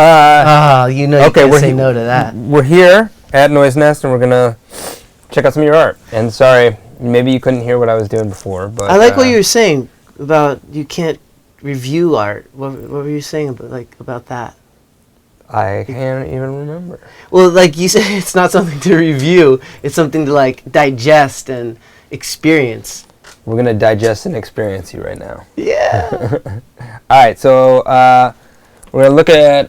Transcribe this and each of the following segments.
You know you can't say no to that. We're here at Noise Nest, and we're going to check out some of your art. And sorry, maybe you couldn't hear what I was doing before. But I like what you were saying about you can't review art. What were you saying about that? I can't even remember. Well, like you said, it's not something to review. It's something to like digest and experience. We're going to digest and experience you right now. Yeah. All right, so we're going to look at,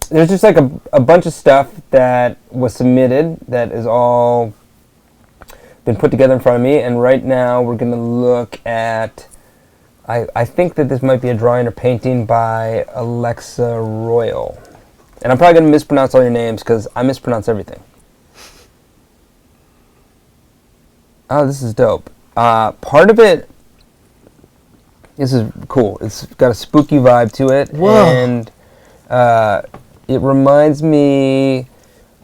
there's just like a bunch of stuff that was submitted that is all been put together in front of me, and right now we're going to look at, I think that this might be a drawing or painting by Alysa Royal. And I'm probably going to mispronounce all your names because I mispronounce everything. Oh, this is dope. Part of it, this is cool. It's got a spooky vibe to it. Whoa. And it reminds me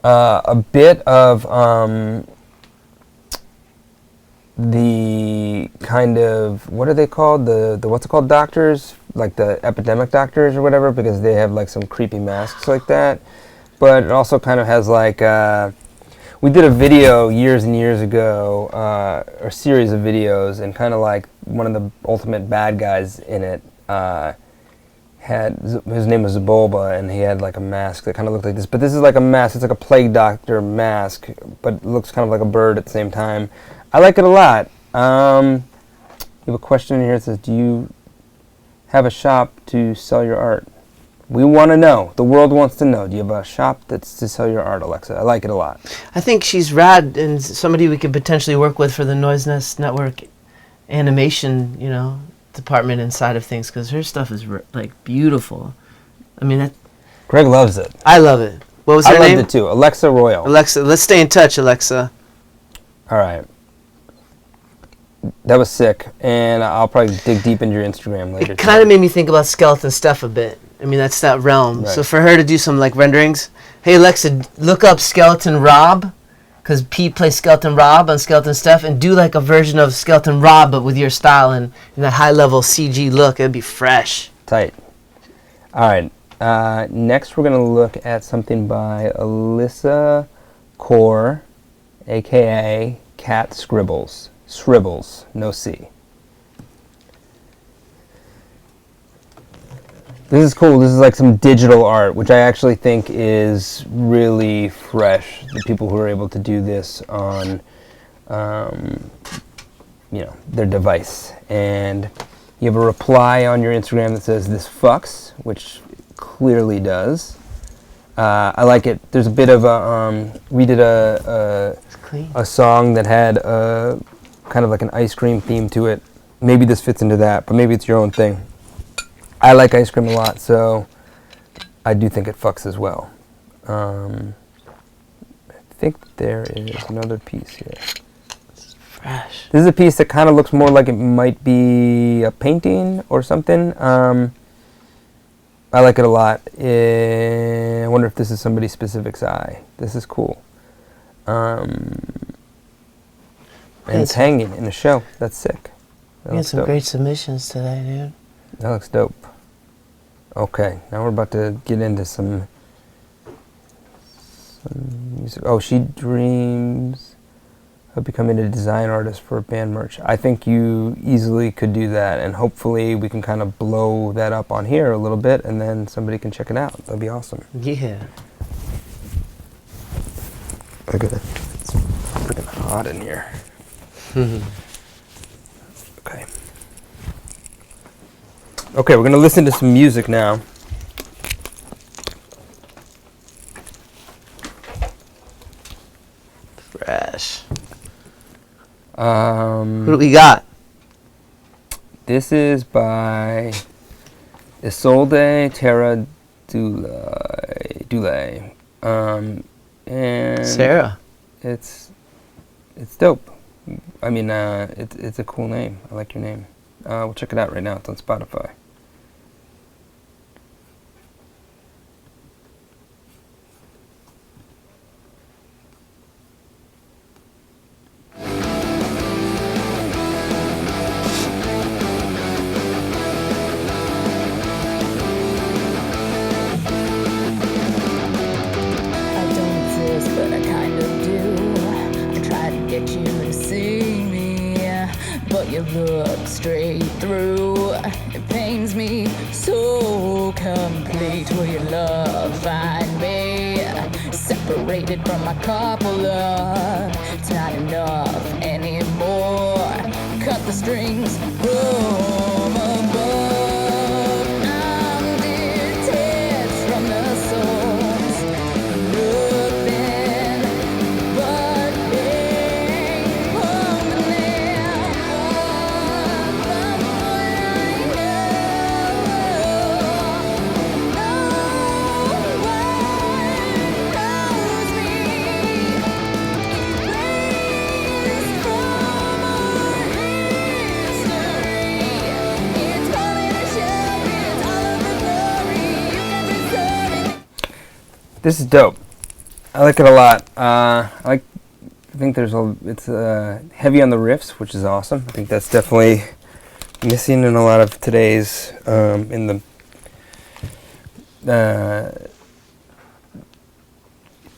a bit of the kind of, what are they called? The what's it called, doctors? Like the epidemic doctors or whatever, because they have like some creepy masks like that. But it also kind of has like, we did a video years and years ago, or a series of videos, and kind of like one of the ultimate bad guys in it his name was Zabulba, and he had like a mask that kind of looked like this. But this is like a mask, it's like a plague doctor mask, but it looks kind of like a bird at the same time. I like it a lot. You have a question in here that says, do you have a shop to sell your art? We want to know. The world wants to know. Do you have a shop that's to sell your art, Alysa? I like it a lot. I think she's rad and somebody we could potentially work with for the Noise Nest Network animation, department inside of things, because her stuff is like beautiful. I mean, Greg loves it. I love it. What was her name? I loved it too. Alysa Royal. Alysa, let's stay in touch, Alysa. All right. That was sick, and I'll probably dig deep into your Instagram later. It kind of made me think about skeleton stuff a bit. I mean, that's that realm. Right. So for her to do some like renderings, hey Alexa, look up Skeleton Rob, because Pete plays Skeleton Rob on Skeleton Stuff, and do like a version of Skeleton Rob but with your style and that high level CG look. It'd be fresh. Tight. All right. Next, we're gonna look at something by Alysa Core, aka Cat Scribbles. Scribbles, no C. This is cool. This is like some digital art, which I actually think is really fresh. The people who are able to do this on, their device. And you have a reply on your Instagram that says, "This fucks," which clearly does. I like it. There's a bit of a, we did a song that had a kind of like an ice cream theme to it. Maybe this fits into that, but maybe it's your own thing. I like ice cream a lot, so I do think it fucks as well. I think there is another piece here. Fresh. This is a piece that kind of looks more like it might be a painting or something. I like it a lot. I wonder if this is somebody specific's eye. This is cool. And it's hanging in a show. That's sick. We had some great submissions today, dude. That looks dope. Okay, now we're about to get into some music. Oh, she dreams of becoming a design artist for band merch. I think you easily could do that, and hopefully we can kind of blow that up on here a little bit, and then somebody can check it out. That'd be awesome. Yeah. Look at it. It's freaking hot in here. Okay. Okay, we're going to listen to some music now. Fresh. Who do we got? This is by Solde, Terra, Dule. And Sarah. It's dope. I mean, it's a cool name. I like your name. We'll check it out right now. It's on Spotify. You look straight through. It pains me so complete. Will your love find me separated from my copula? It's not enough anymore. Cut the strings from above. I'm detached from the source. Nothing but pain. This is dope. I like it a lot. I think it's heavy on the riffs, which is awesome. I think that's definitely missing in a lot of today's in the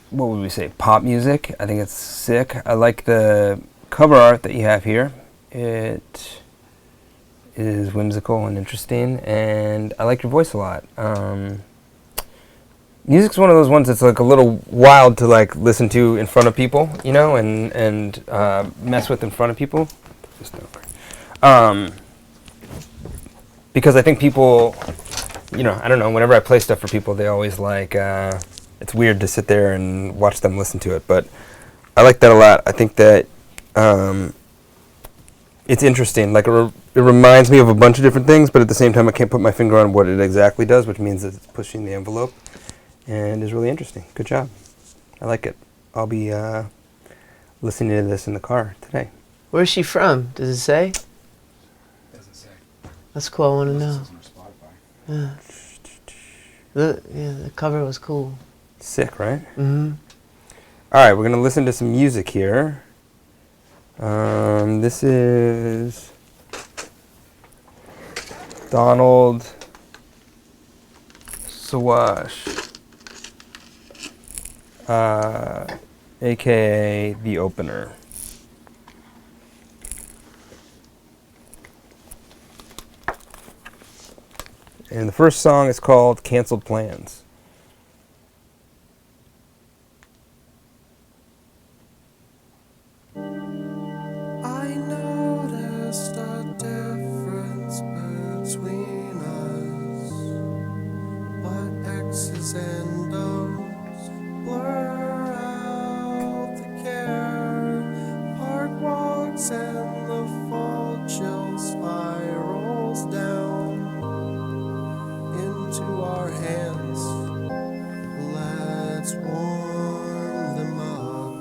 what would we say, pop music. I think it's sick. I like the cover art that you have here. It is whimsical and interesting, and I like your voice a lot. Music's one of those ones that's like a little wild to like listen to in front of people, you know, and mess with in front of people. Because I think people, you know, I don't know, whenever I play stuff for people, they always like, it's weird to sit there and watch them listen to it, but I like that a lot. I think that it's interesting. Like it reminds me of a bunch of different things, but at the same time I can't put my finger on what it exactly does, which means that it's pushing the envelope. And is really interesting. Good job. I like it. I'll be listening to this in the car today. Where's she from? Does it say? Doesn't say. That's cool. I want to know. This is on Spotify. Yeah, the cover was cool. Sick, right? Mm-hmm. All right, we're gonna listen to some music here. This is Donald Swash. AKA The Opener. And the first song is called Canceled Plans. I noticed a difference between us, but X's and O's blur out the care. Park walks and the fall chill spirals down into our hands. Let's warm them up.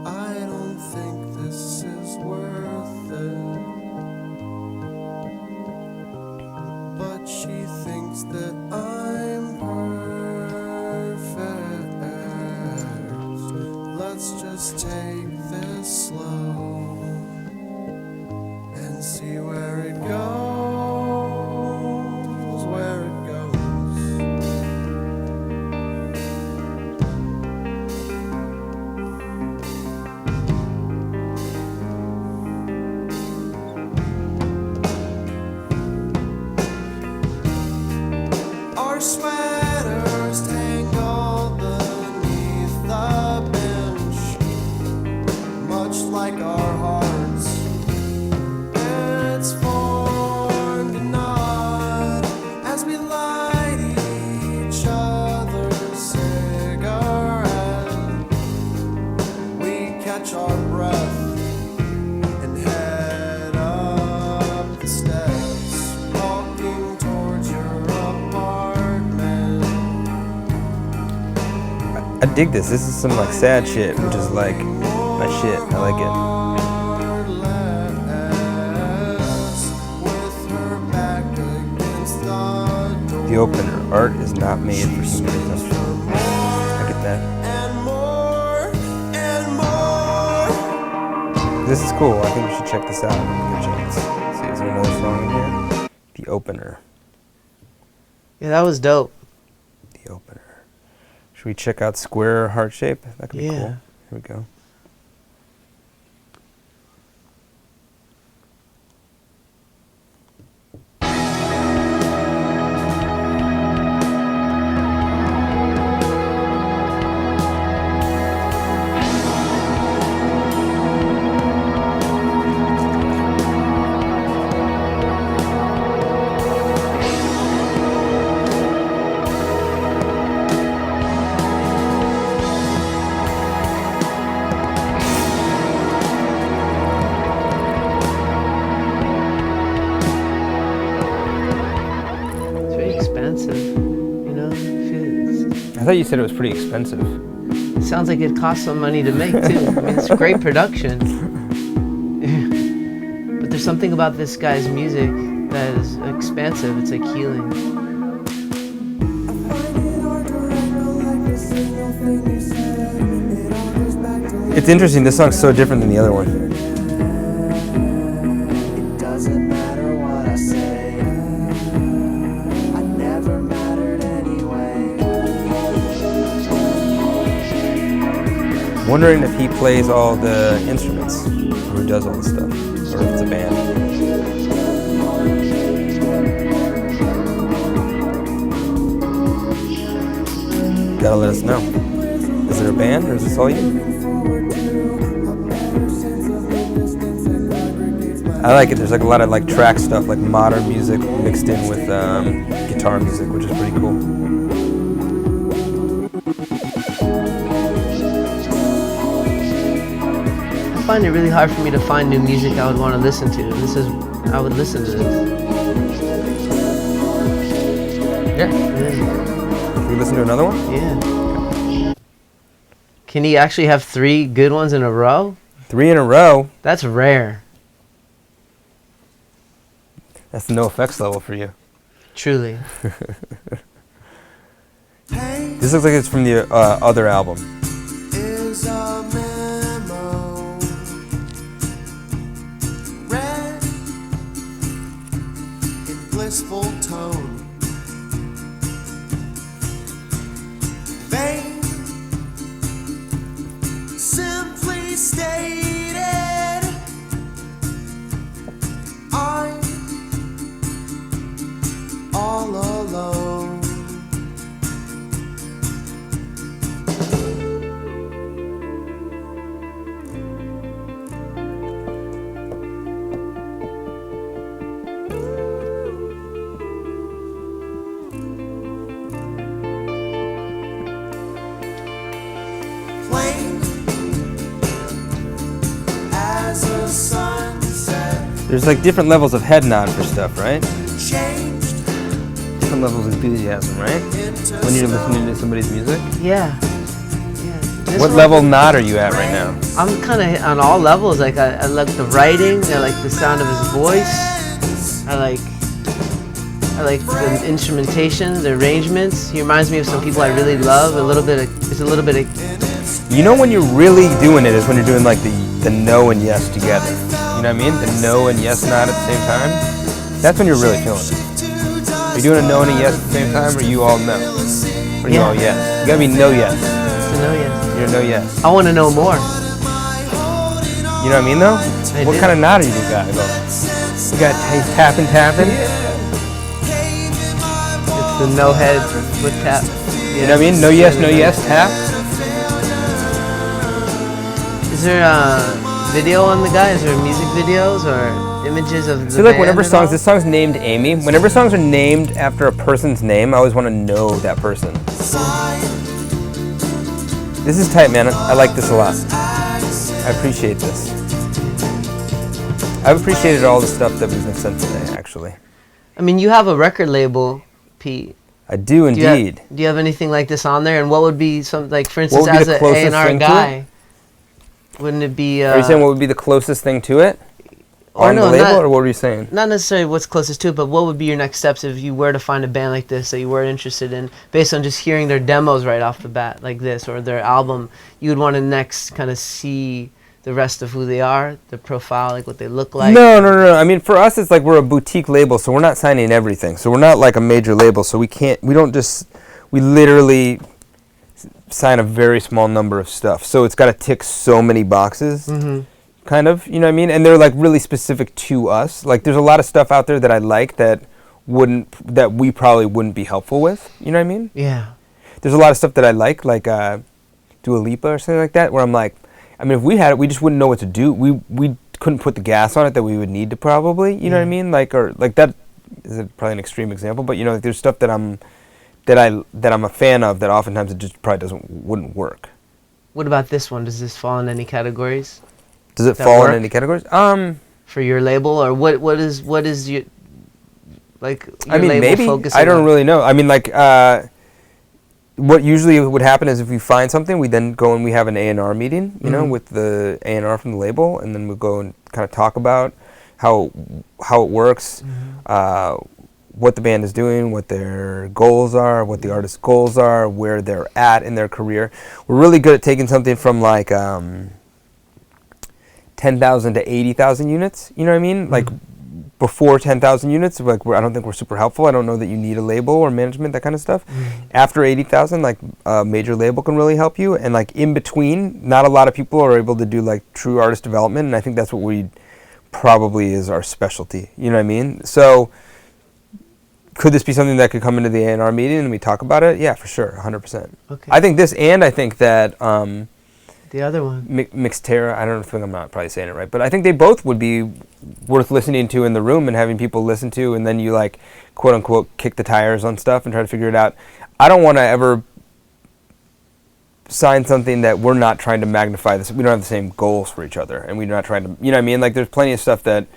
I don't think this is worth it, but she thinks that I'm perfect. Let's just take this slow and see where it goes, where it goes. Our sweaters tangled beneath the bench, much like our hearts. It's formed a knot as we light each other's cigarette. We catch our breath and head up the steps, walking towards your apartment. I dig this. This is some like sad shit, which is like my shit. I like it. The Opener. Art is not made for human consumption. I get that. This is cool. I think we should check this out. Good chance. See, is there another song in here? The Opener. Yeah, that was dope. The Opener. Should we check out Square Heart Shape? That could be cool. Yeah. Here we go. I thought you said it was pretty expensive. It sounds like it costs some money to make too. I mean, it's great production. But there's something about this guy's music that is expansive. It's like healing. It's interesting. This song's so different than the other one. Wondering if he plays all the instruments, or who does all the stuff, or if it's a band. Gotta let us know. Is it a band, or is this all you? I like it. There's like a lot of like track stuff, like modern music mixed in with guitar music, which is pretty cool. I find it really hard for me to find new music I would want to listen to. I would listen to this. Yeah. Can we listen to another one? Yeah. Can he actually have 3 good ones in a row? 3 in a row? That's rare. That's the no effects level for you. Truly. This looks like it's from the other album. Is a memo read in blissful tone. Vain, simply stated, I'm all alone. Plain as a sunset, There's like different levels of head nod for stuff, right? changed Different levels of enthusiasm, right? into When you're listening to somebody's music? Yeah. This What one- level nod are you at right now? I'm kind of on all levels. Like I like the writing. I like the sound of his voice. I like the instrumentation, the arrangements. He reminds me of some people I really love. It's a little bit of You know when you're really doing it is when you're doing like the no and yes together. You know what I mean? The no and yes nod at the same time. That's when you're really feeling it. Are you doing a no and a yes at the same time, or you all no? Or you Yeah. all yes? You gotta be no yes. to know yes. You're no yes. I want to know more. You know what I mean though? I What do. kind of nod are you got? You got tapping? It's the no head with tap. You know what I mean? No yes, tap. Is there a video on the guy? Is there music videos or images of the I feel like band whenever at songs, all? this song's named Amy. Whenever songs are named after a person's name, I always want to know that person. This is tight, man. I like this a lot. I appreciate this. I've appreciated all the stuff that we've been sent today, actually. I mean, you have a record label, Pete. I do indeed. Do you have anything like this on there? And what would be some, like, for instance, would be as the an closest A&R thing to guy, wouldn't it be? Are you saying what would be the closest thing to it? Or On no, the label, not- or what were you saying? Not necessarily what's closest to it, but what would be your next steps if you were to find a band like this that you were interested in, based on just hearing their demos right off the bat, like this, or their album? You would want to next kind of see the rest of who they are, their profile, like what they look like. No. I mean, for us, it's like we're a boutique label, so we're not signing everything. So we're not like a major label, so we literally sign a very small number of stuff. So it's got to tick so many boxes, kind of, you know what I mean? And they're like really specific to us. Like there's a lot of stuff out there that I like that we probably wouldn't be helpful with, you know what I mean? Yeah. There's a lot of stuff that I like Dua Lipa or something like that, where I'm like, I mean, if we had it, we just wouldn't know what to do. We couldn't put the gas on it that we would need to probably, you know what I mean? Like, or like that is probably an extreme example, but you know, like there's stuff that I'm a fan of that oftentimes it just probably wouldn't work. What about this one? Does this fall in any categories? Does it That fall work? in any categories? For your label, or what is your, like, your I mean, label maybe. focusing I don't on? really know. I mean, like, what usually would happen is if we find something, we then go and we have an A&R meeting, you know, with the A&R from the label, and then we go and kind of talk about how it works, what the band is doing, what their goals are, what the artist's goals are, where they're at in their career. We're really good at taking something from like 10,000 to 80,000 units. You know what I mean? Like before 10,000 units, like I don't think we're super helpful. I don't know that you need a label or management, that kind of stuff. After 80,000, like a major label can really help you. And like in between, not a lot of people are able to do like true artist development. And I think that's what we probably is our specialty. You know what I mean? So could this be something that could come into the A&R meeting and we talk about it? Yeah, for sure, 100%. Okay. I think this, and I think that the other one, mixed Terra, I don't think I'm not probably saying it right, but I think they both would be worth listening to in the room and having people listen to, and then you like, quote unquote, kick the tires on stuff and try to figure it out. I don't want to ever sign something that we're not trying to magnify this. We don't have the same goals for each other, and we're not trying to, you know what I mean? Like there's plenty of stuff that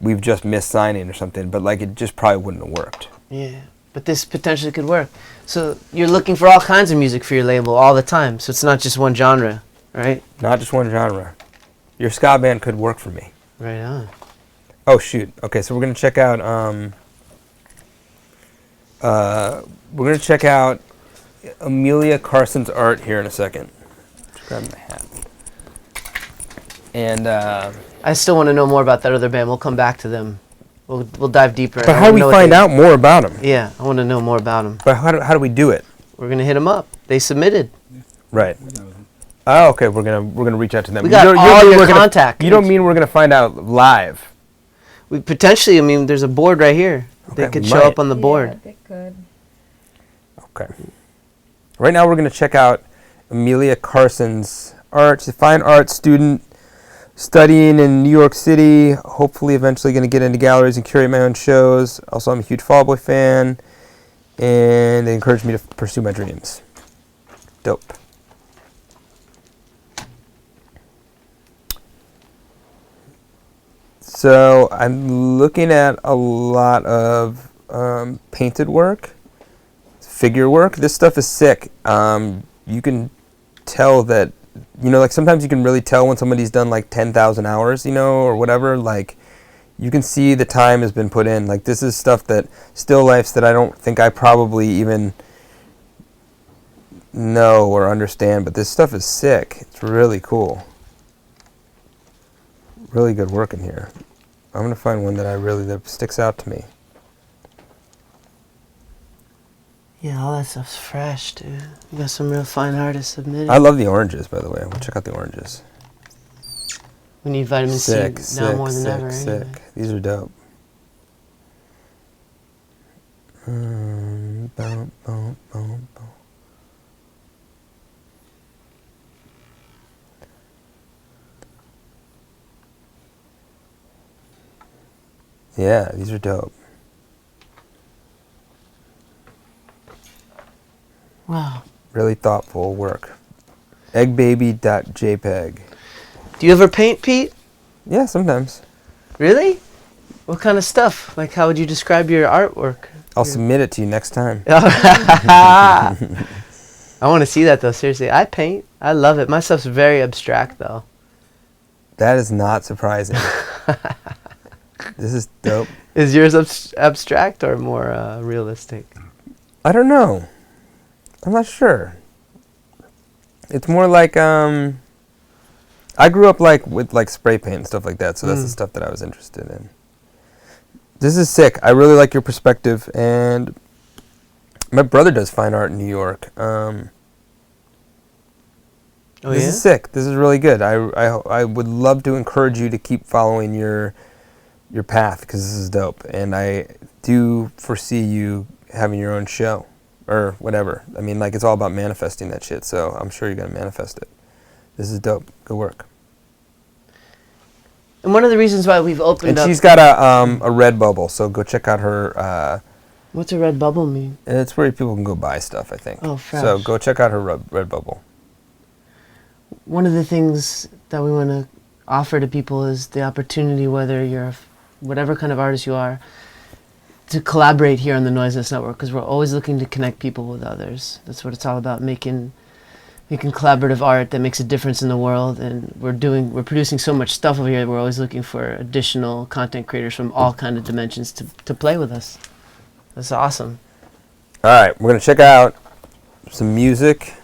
we've just missed signing or something, but like it just probably wouldn't have worked. yeah. But this potentially could work. So you're looking for all kinds of music for your label all the time. So it's not just one genre, right? Not just one genre. Your ska band could work for me. Right on. Oh shoot. Okay, so we're gonna check out Amelia Carson's art here in a second. Just grab my hat. And I still want to know more about that other band. We'll come back to them. We'll dive deeper. but how do we find out more about them? Yeah, I want to know more about them. But how do we do it? We're gonna hit them up. They submitted. Right. Oh, okay. We're gonna reach out to them. We got all your contact. You don't mean we're gonna find out live? We potentially. I mean, there's a board right here. They Okay, could we show might. up on the board. Yeah, they could. Okay. Right now we're going to check out Amelia Carson's art. She's a fine art student studying in New York City, hopefully eventually going to get into galleries and curate my own shows. Also, I'm a huge Fall Out Boy fan, and they encouraged me to pursue my dreams. Dope. So I'm looking at a lot of painted work, figure work. This stuff is sick. You can tell that, you know, like sometimes you can really tell when somebody's done like 10,000 hours, you know, or whatever. Like you can see the time has been put in. Like this is stuff that, still lifes that I don't think I probably even know or understand, but this stuff is sick. It's really cool. Really good work in here. I'm going to find one that sticks out to me. Yeah, all that stuff's fresh, dude. You got some real fine artists submitted. I love the oranges, by the way. We'll check out the oranges. We need vitamin Sick, C now sick, more than sick, ever. sick. Anyway. These are dope. Boom, boom, boom, boom. Yeah, these are dope. Wow. Really thoughtful work. Eggbaby.jpg. Do you ever paint, Pete? Yeah, sometimes. Really? What kind of stuff? Like, how would you describe your artwork? I'll submit it to you next time. I want to see that, though. Seriously, I paint. I love it. My stuff's very abstract, though. That is not surprising. This is dope. Is yours abstract or more realistic? I don't know. I'm not sure. It's more like I grew up like with like spray paint and stuff like that, so that's the stuff that I was interested in. This is sick. I really like your perspective, and my brother does fine art in New York. This is sick. This is really good. I would love to encourage you to keep following your path, because this is dope, and I do foresee you having your own show or whatever. I mean, like, it's all about manifesting that shit, so I'm sure you're gonna manifest it. This is dope. Good work. And one of the reasons why we've opened And up... she's got a red bubble, so go check out her. What's a red bubble mean? It's where people can go buy stuff, I think. Oh, fresh. So go check out her red bubble. One of the things that we want to offer to people is the opportunity, whether you're whatever kind of artist you are, to collaborate here on the Noiseless Network, because we're always looking to connect people with others. That's what it's all about, making collaborative art that makes a difference in the world. And we're producing so much stuff over here. We're always looking for additional content creators from all kind of dimensions to play with us. That's awesome. All right, we're gonna check out some music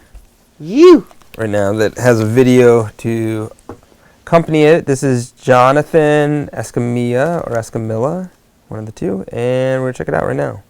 right now that has a video to accompany it. This is Jonathan Esamia or Escamilla, one of the two, and we're gonna check it out right now.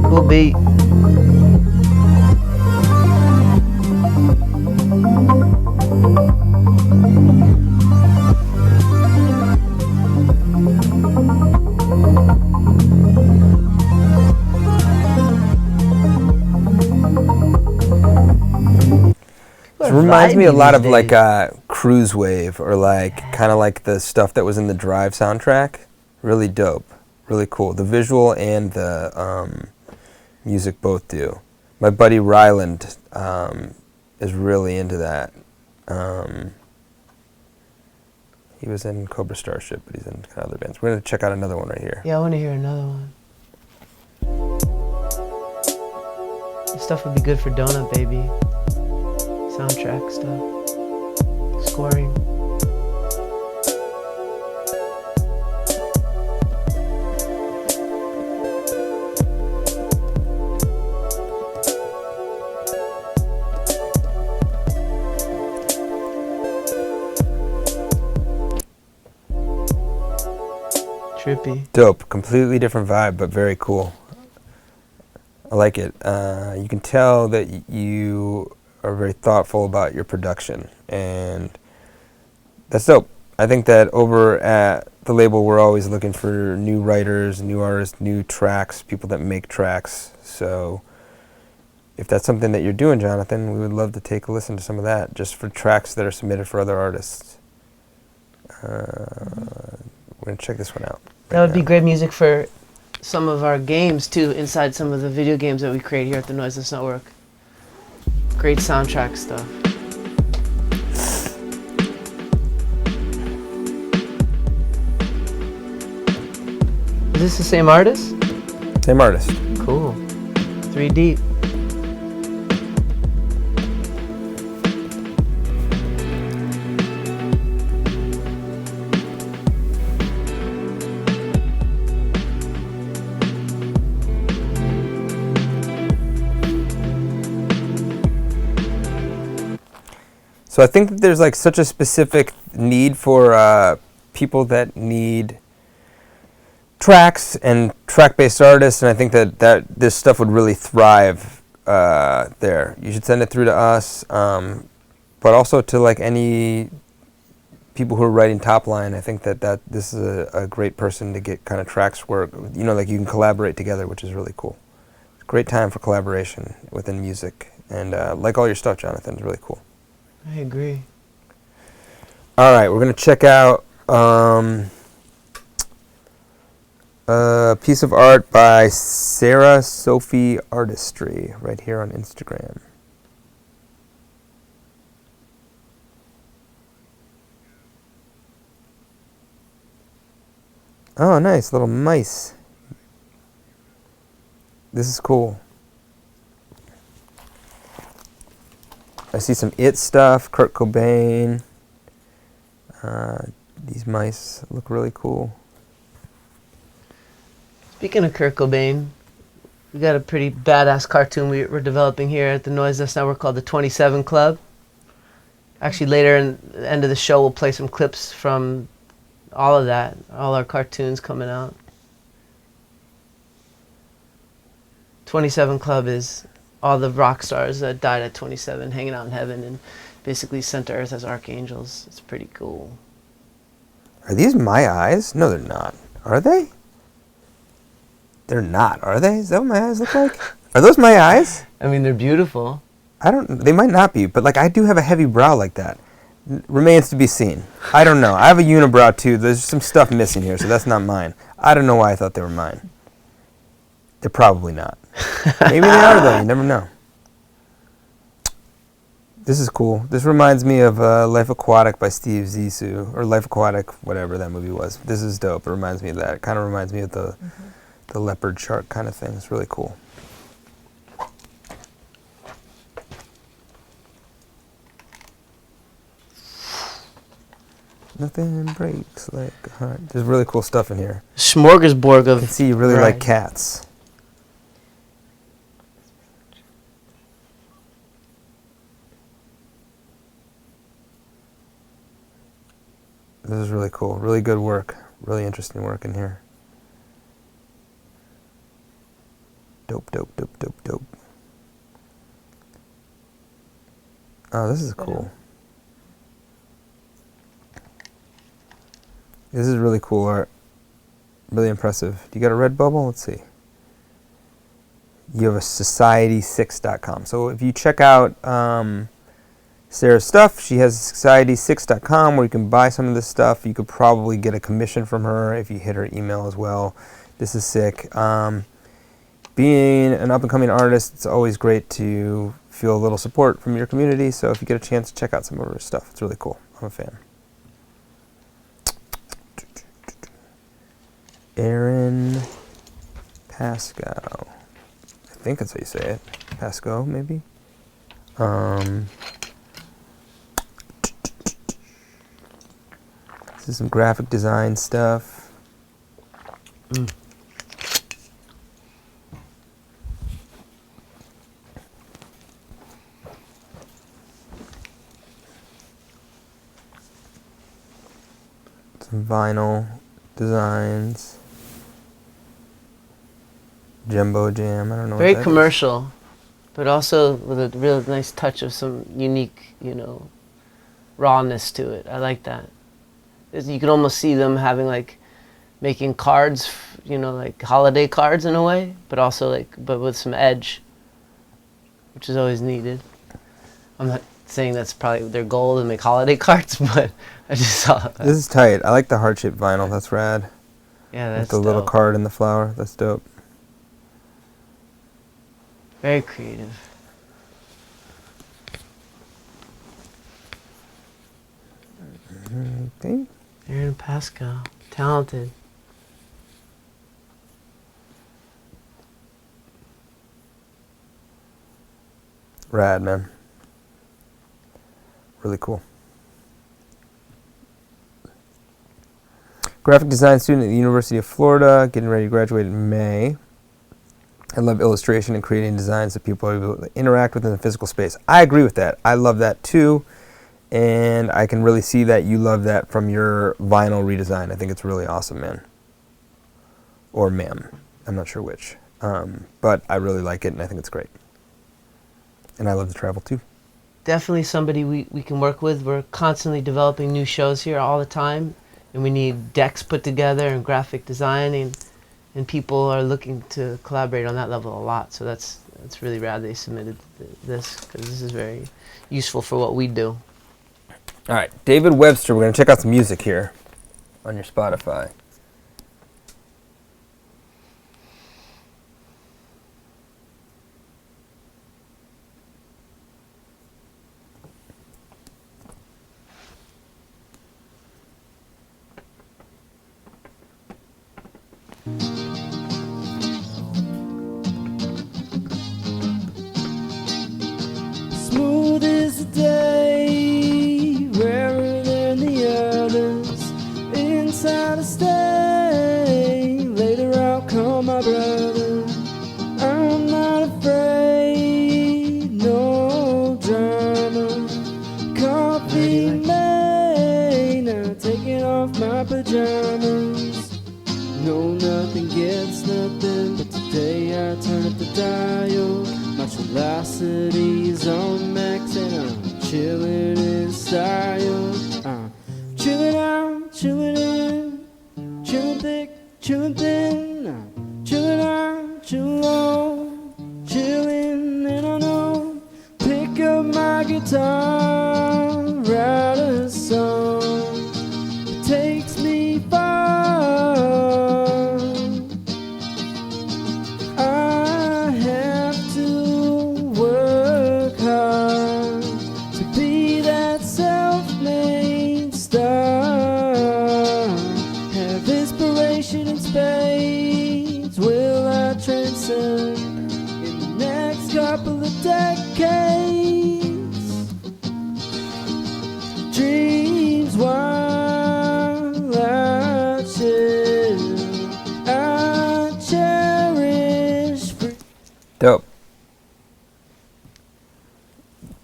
Cool beat. It reminds me a lot of like Cruise Wave, or like kind of like the stuff that was in the Drive soundtrack. Really dope, really cool. The visual and the music both do. My buddy Ryland is really into that. He was in Cobra Starship, but he's in kind of other bands. We're gonna check out another one right here. Yeah, I want to hear another one. This stuff would be good for Donut Baby. Soundtrack stuff. Scoring. Trippy. Dope. Completely different vibe, but very cool. I like it. You can tell that you are very thoughtful about your production, and that's dope. I think that over at the label, we're always looking for new writers, new artists, new tracks, people that make tracks. So if that's something that you're doing, Jonathan, we would love to take a listen to some of that, just for tracks that are submitted for other artists. We're going to check this one out. That would be great music for some of our games, too, inside some of the video games that we create here at the Noiseless Network. Great soundtrack stuff. Is this the same artist? Same artist. Cool. 3 Deep. So I think that there's like such a specific need for people that need tracks and track-based artists, and I think that this stuff would really thrive there. You should send it through to us, but also to like any people who are writing top line. I think that this is a great person to get kind of tracks work. You know, like you can collaborate together, which is really cool. It's a great time for collaboration within music, and like all your stuff, Jonathan, is really cool. I agree. All right, we're going to check out a piece of art by Sarah Sophie Artistry right here on Instagram. Oh, nice, little mice. This is cool. I see some It stuff, Kurt Cobain. These mice look really cool. Speaking of Kurt Cobain, we got a pretty badass cartoon we're developing here at the Noiseless Network called the 27 Club. Actually, later in the end of the show, we'll play some clips from all of that, all our cartoons coming out. 27 Club is all the rock stars that died at 27 hanging out in heaven and basically sent to Earth as archangels. It's pretty cool. Are these my eyes? No, they're not. Are they? They're not, are they? Is that what my eyes look like? Are those my eyes? I mean, they're beautiful. They might not be, but like I do have a heavy brow like that. Remains to be seen. I don't know. I have a unibrow too. There's some stuff missing here, so that's not mine. I don't know why I thought they were mine. They're probably not. Maybe they are though. You never know. This is cool. This reminds me of Life Aquatic by Steve Zissou, or Life Aquatic, whatever that movie was. This is dope. It reminds me of that. It kind of reminds me of the leopard shark kind of thing. It's really cool. Nothing breaks like a heart. There's really cool stuff in here. Smorgasbord of. I can see you really like cats. This is really cool. Really good work. Really interesting work in here. Dope, dope, dope, dope, dope. Oh, this is cool. This is really cool art. Really impressive. Do you got a red bubble? Let's see. You have a society6.com. So if you check out Sarah's stuff, she has society6.com where you can buy some of this stuff. You could probably get a commission from her if you hit her email as well. This is sick. Being an up-and-coming artist, it's always great to feel a little support from your community. So if you get a chance to check out some of her stuff, it's really cool. I'm a fan. Aaron Pasco. I think that's how you say it. Pasco, maybe? This is some graphic design stuff. Some vinyl designs. Jumbo Jam, I don't know. Very commercial, but also with a real nice touch of some unique, rawness to it. I like that. You can almost see them having making cards, like holiday cards in a way, but also but with some edge, which is always needed. I'm not saying that's probably their goal to make holiday cards, but I just saw that. This is tight. I like the heart-shaped vinyl. That's rad. Yeah, that's with the little card and the flower. That's dope. Very creative. Okay. Aaron Pasco, talented. Rad, man. Really cool. Graphic design student at the University of Florida, getting ready to graduate in May. I love illustration and creating designs that people are able to interact with in the physical space. I agree with that. I love that too. And I can really see that you love that from your vinyl redesign. I think it's really awesome, man. Or ma'am. I'm not sure which. But I really like it and I think it's great. And I love to travel too. Definitely somebody we can work with. We're constantly developing new shows here all the time. And we need decks put together and graphic designing. And people are looking to collaborate on that level a lot. So that's really rad they submitted this, because this is very useful for what we do. All right, David Webster, we're going to check out some music here on your Spotify. Smooth as a day, rarer than the others. Inside a stay, later I'll call my brother. I'm not afraid, no drama. Coffee made, now taking off my pajamas. No, nothing gets nothing, but today I turn up the dial. My velocity's on max and I'm chilling in style. I'm chilling out, chilling in, chilling thick, chilling thin. I'm chilling out, chilling low, chilling and I know. Pick up my guitar, write a nation in spades will I transcend in the next couple of decades. Dreams while I chill, I cherish. Dope.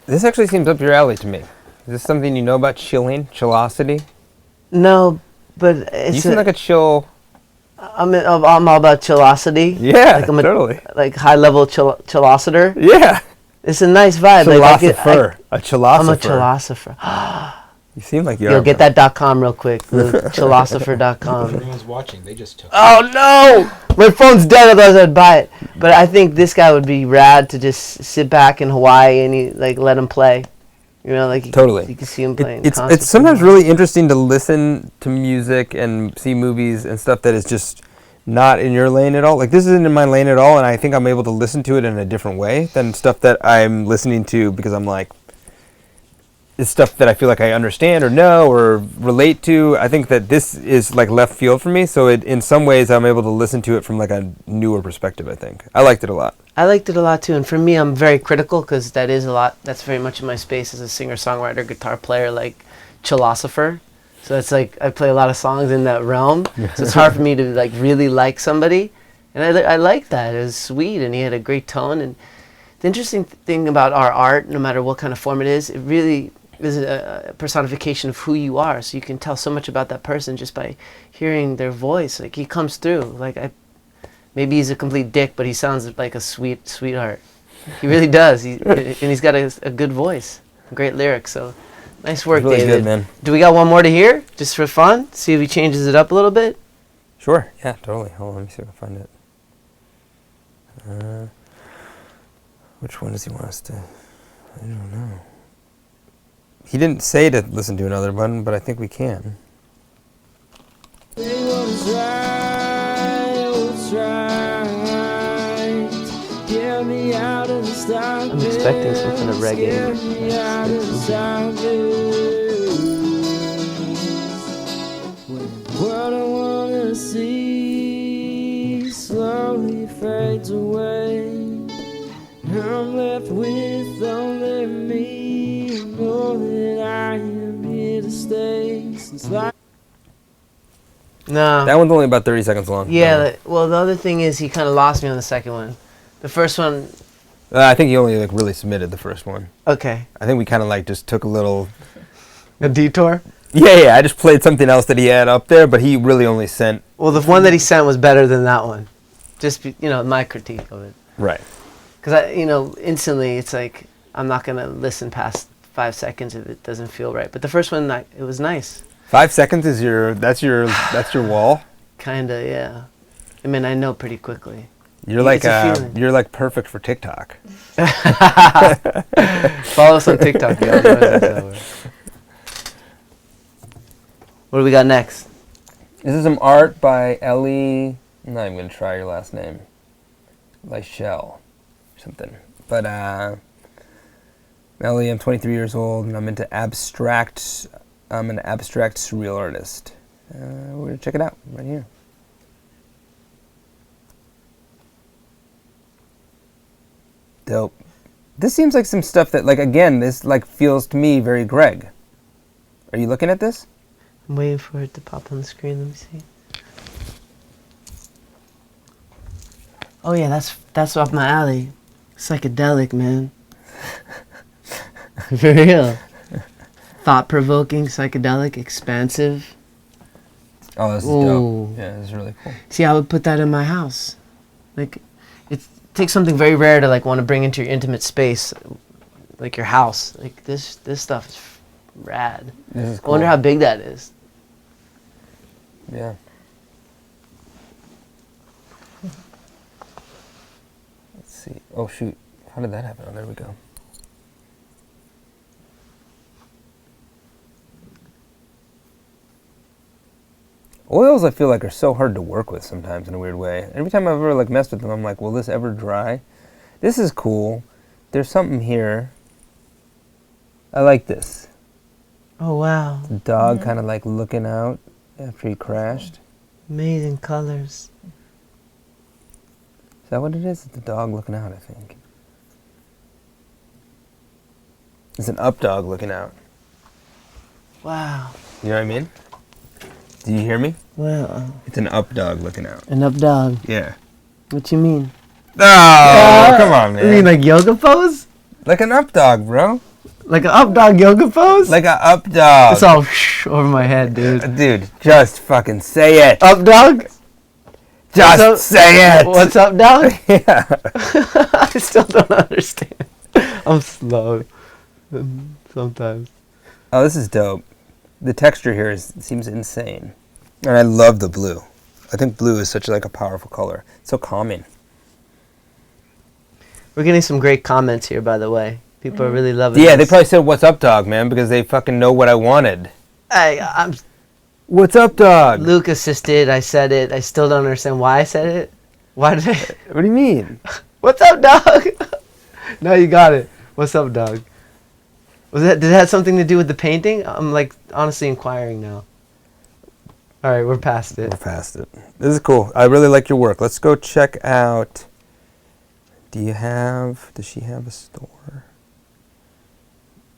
This actually seems up your alley to me. Is this something you know about chilling, chillosity? No, but it's You seem like a chill. I'm all about chillosity. Yeah, like I'm totally. Like high level chillositor. Yeah. It's a nice vibe. Like, Chillosopher. A chillosopher. I'm a chillosopher. You seem like you are. Yo, get that .com real quick. Chillosopher.com. Everyone's watching. They just took it. Oh no! My phone's dead, otherwise I'd buy it. But I think this guy would be rad to just sit back in Hawaii and let him play. You know, like Totally. You can see him playing. It's sometimes really interesting to listen to music and see movies and stuff that is just not in your lane at all. Like, this isn't in my lane at all, and I think I'm able to listen to it in a different way than stuff that I'm listening to because I'm like, it's stuff that I feel like I understand or know or relate to. I think that this is like left field for me, so in some ways I'm able to listen to it from like a newer perspective, I think. I liked it a lot. I liked it a lot too, and for me, I'm very critical because that is a lot. That's very much in my space as a singer-songwriter, guitar player, like chillosopher. So it's like I play a lot of songs in that realm. So it's hard for me to like really like somebody, and I like that. It was sweet, and he had a great tone. And the interesting thing about our art, no matter what kind of form it is really is a personification of who you are. So you can tell so much about that person just by hearing their voice. Like he comes through. Like maybe he's a complete dick, but he sounds like a sweetheart. He really does. And he's got a good voice, great lyrics. So nice work, really David. Good, man. Do we got one more to hear, just for fun? See if he changes it up a little bit. Sure. Yeah, totally. Hold on, let me see if I can find it. Which one does he want us to? I don't know. He didn't say to listen to another one, but I think we can. I'm expecting some kind of reggae. What I wanna see slowly fades away. I'm left with only me. Know that I am here to stay since life. No. That one's only about 30 seconds long. Yeah, well, the other thing is he kind of lost me on the second one. The first one... I think he only like really submitted the first one. Okay. I think we kind of like just took a little... A detour? Yeah, I just played something else that he had up there, but he really only sent... Well, the one that he sent was better than that one. Just, my critique of it. Right. Because, instantly it's like, I'm not going to listen past 5 seconds if it doesn't feel right. But the first one, it was nice. 5 seconds is that's your wall? Kinda, yeah. I mean, I know pretty quickly. You're like perfect for TikTok. Follow us on TikTok, y'all. What do we got next? This is some art by Ellie. I'm not even gonna try your last name. Lyshell or something. But Ellie, I'm 23 years old and I'm into abstract. I'm an abstract surreal artist. We're gonna check it out right here. Dope. This seems like some stuff that, like, again, this like feels to me very Greg. Are you looking at this? I'm waiting for it to pop on the screen. Let me see. Oh yeah, that's up my alley. Psychedelic, man. For real. Thought-provoking, psychedelic, expansive. Oh, this is Ooh. dope. Yeah, this is really cool. See, I would put that in my house. Like, it takes something very rare to like want to bring into your intimate space, like your house. Like this stuff is rad. This is cool. I wonder how big that is. Yeah. Let's see. Oh shoot! How did that happen? Oh, there we go. Oils, I feel like, are so hard to work with sometimes in a weird way. Every time I've ever like messed with them, I'm like, will this ever dry? This is cool. There's something here. I like this. Oh wow. The dog kind of like looking out after he crashed. Amazing colors. Is that what it is? It's a dog looking out, I think. It's an up dog looking out. Wow. You know what I mean? Do you hear me? Wow. It's an up dog looking out. An up dog. Yeah. What you mean? Oh, come on, man. You mean like yoga pose? Like an up dog, bro. Like an up dog yoga pose? Like an up dog. It's all over my head, dude. Dude, just fucking say it. Up dog? Just say it. What's up, dog? Yeah. I still don't understand. I'm slow. Sometimes. Oh, this is dope. The texture here seems insane. And I love the blue. I think blue is such like a powerful color. It's so calming. We're getting some great comments here, by the way. People are really loving Yeah, this. they probably said, "What's up, dog, man?" Because they fucking know what I wanted. I'm What's up, dog? Luke assisted. I said it. I still don't understand why I said it. Why did I? What do you mean? What's up, dog? No, you got it. What's up, dog? Did it have something to do with the painting? I'm like honestly inquiring now. All right, we're past it. We're past it. This is cool. I really like your work. Let's go check out. Does she have a store?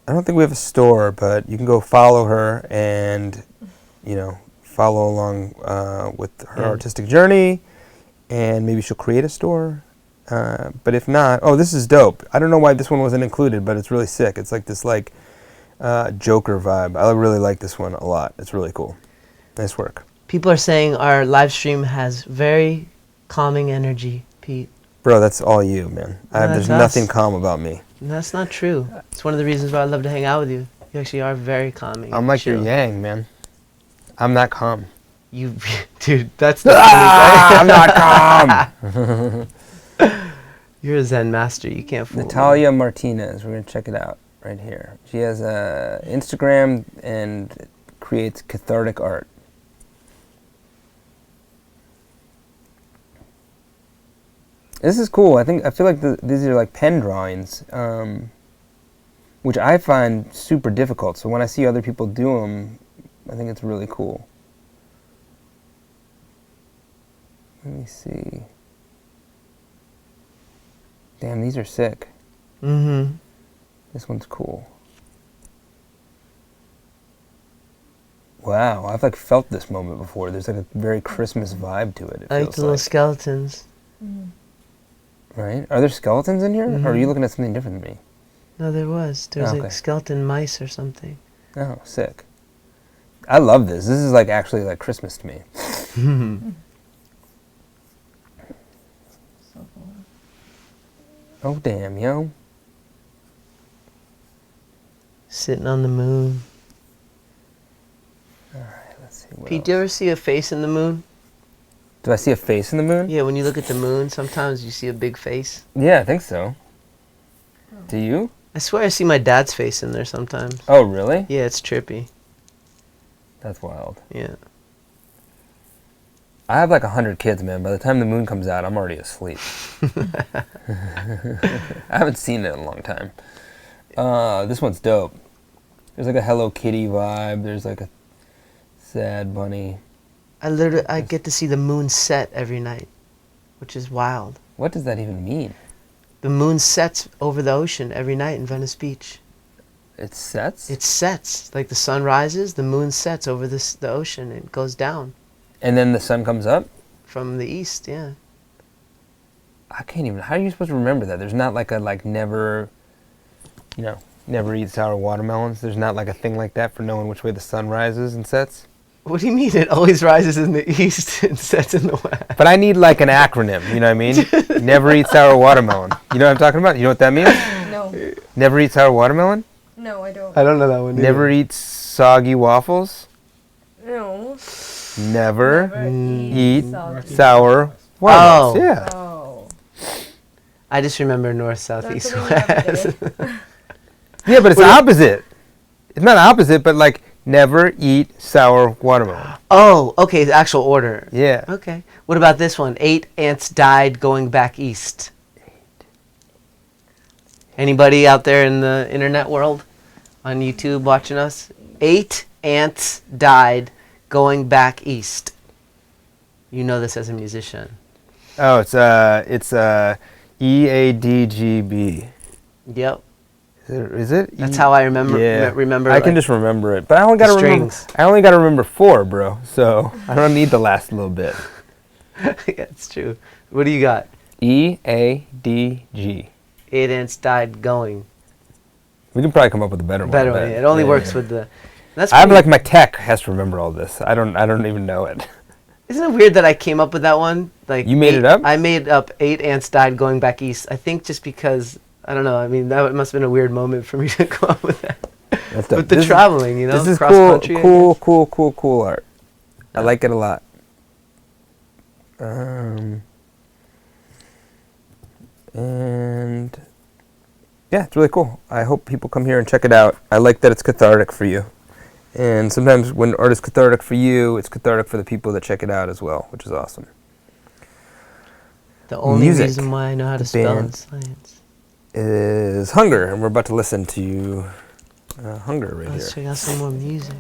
I don't think we have a store, but you can go follow her and, follow along with her artistic journey, and maybe she'll create a store. But if not, this is dope. I don't know why this one wasn't included, but it's really sick. It's like this Joker vibe. I really like this one a lot. It's really cool. Nice work. People are saying our live stream has very calming energy, Pete. Bro, that's all you, man. There's nothing calm about me. And that's not true. It's one of the reasons why I love to hang out with you. You actually are very calming. I'm like your yang, man. I'm not calm. Dude, that's the I'm not calm. You're a Zen master. You can't fool me. Natalyia Martinez. We're going to check it out right here. She has Instagram and creates cathartic art. This is cool. I feel like these are like pen drawings, which I find super difficult. So when I see other people do them, I think it's really cool. Let me see. Damn, these are sick. Mm-hmm. This one's cool. Wow, I've like felt this moment before. There's like a very Christmas vibe to it. I like the little skeletons. Right? Are there skeletons in here? Mm-hmm. Or are you looking at something different than me? No, there was. There was like skeleton mice or something. Oh, sick. I love this. This is like actually like Christmas to me. Oh, damn, yo. Sitting on the moon. All right, let's see. Pete, do you ever see a face in the moon? Do I see a face in the moon? Yeah, when you look at the moon, sometimes you see a big face. Yeah, I think so. Do you? I swear I see my dad's face in there sometimes. Oh, really? Yeah, it's trippy. That's wild. Yeah. I have like 100 kids, man. By the time the moon comes out, I'm already asleep. I haven't seen it in a long time. This one's dope. There's like a Hello Kitty vibe. There's like a sad bunny. I get to see the moon set every night, which is wild. What does that even mean? The moon sets over the ocean every night in Venice Beach. It sets? It sets. Like the sun rises, the moon sets over the ocean. It goes down. And then the sun comes up? From the east, yeah. I can't even... How are you supposed to remember that? There's not like a, never... never eat sour watermelons? There's not like a thing like that for knowing which way the sun rises and sets? What do you mean? It always rises in the east and sets in the west. But I need like an acronym, you know what I mean? Never eat sour watermelon. You know what I'm talking about? You know what that means? No. Never eat sour watermelon? No, I don't. I don't know that one either. Never eat soggy waffles? No. Never eat soggy. sour watermelons. Oh. Yeah. Oh. I just remember north, south, That's east, something you never west. did. Yeah, but it's the opposite. It's not opposite, but like never eat sour watermelon. Oh, okay, the actual order. Yeah. Okay. What about this one? 8 ants died going back east. Anybody out there in the internet world on YouTube watching us? 8 ants died going back east. You know this as a musician. Oh, it's EADGB. Yep. Is it? That's how I remember. Yeah. Remember. I can just remember it, but I only got to remember. I only got to remember 4, bro. So I don't need the last little bit. Yeah, it's true. What do you got? EADG. 8 ants died going. We can probably come up with a better one. Better one. Yeah. It only works with the. That's I'm like, my tech has to remember all this. I don't even know it. Isn't it weird that I came up with that one? Like, you made it up? I made up 8 ants died going back east. I think just because, I don't know, I mean, that must have been a weird moment for me to come up with that. That's with the traveling, you know? This is cross country, cool art. I like it a lot. And yeah, it's really cool. I hope people come here and check it out. I like that it's cathartic for you. And sometimes when art is cathartic for you, it's cathartic for the people that check it out as well, which is awesome. The only reason why I know how to spell in science is Hunger, and we're about to listen to Hunger right here. Let's check out some more music.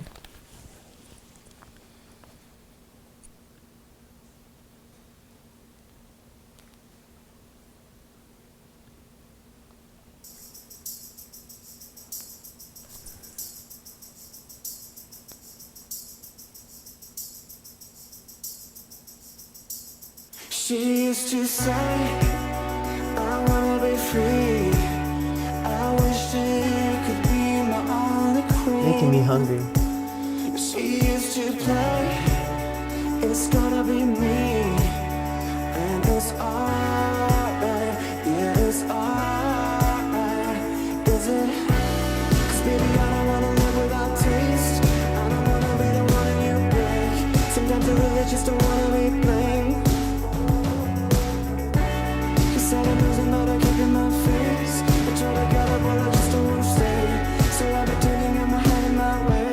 She used to say, I wanna be free. I wish that you could be my only queen. Making me hungry. She used to play, it's gonna be me. And it's alright, yeah, it's alright. Is it? 'Cause baby, I don't wanna live without taste. I don't wanna be the one you break. Sometimes I really just don't wanna be blamed. Said I'm losing, but I keep in my face. I try to get up, but I just don't want to stay. So I've been taking in my head in my way.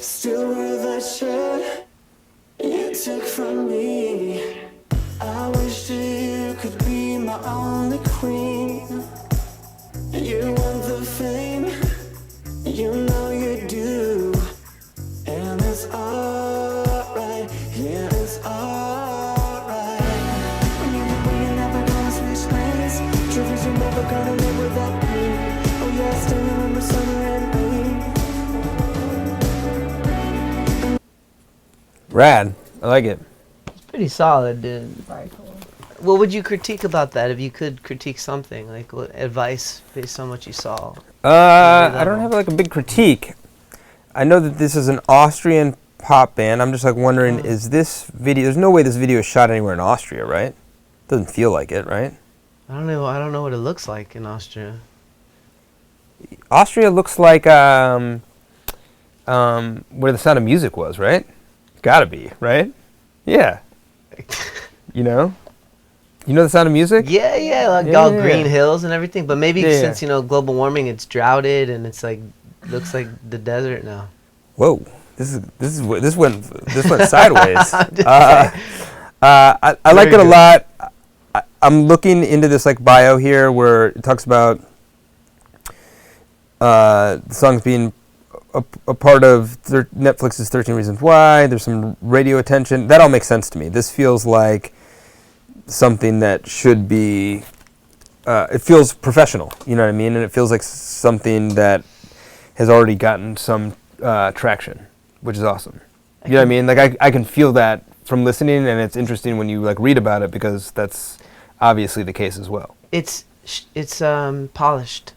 Still with that shirt you took from me. I wish that you could be my only queen. You want the fame, you know you do. And it's alright, yeah, it's alright. When you're never gonna switch lanes. Trophies you're never gonna live without me. Oh yeah, I still remember summer and rain. Rad. I like it. It's pretty solid, dude. Very cool. What would you critique about that if you could critique something? Like, what advice based on what you saw? I don't have like a big critique. I know that this is an Austrian pop band. I'm just like wondering, is this video, there's no way this video is shot anywhere in Austria, right? Doesn't feel like it, right? I don't know what it looks like in Austria. Austria looks like where the Sound of Music was, right? Gotta be, right? Yeah. You know the Sound of Music? Yeah, like all green hills and everything. But maybe since global warming, it's droughted and it's like looks like the desert now. Whoa, this went sideways. I like it a lot. I'm looking into this like bio here where it talks about the songs being a part of Netflix's 13 Reasons Why. There's some radio attention. That all makes sense to me. This feels like something that should be, it feels professional, you know what I mean? And it feels like something that has already gotten some traction, which is awesome. You know what I mean? Like I can feel that from listening, and it's interesting when you like read about it because that's obviously the case as well. It's polished.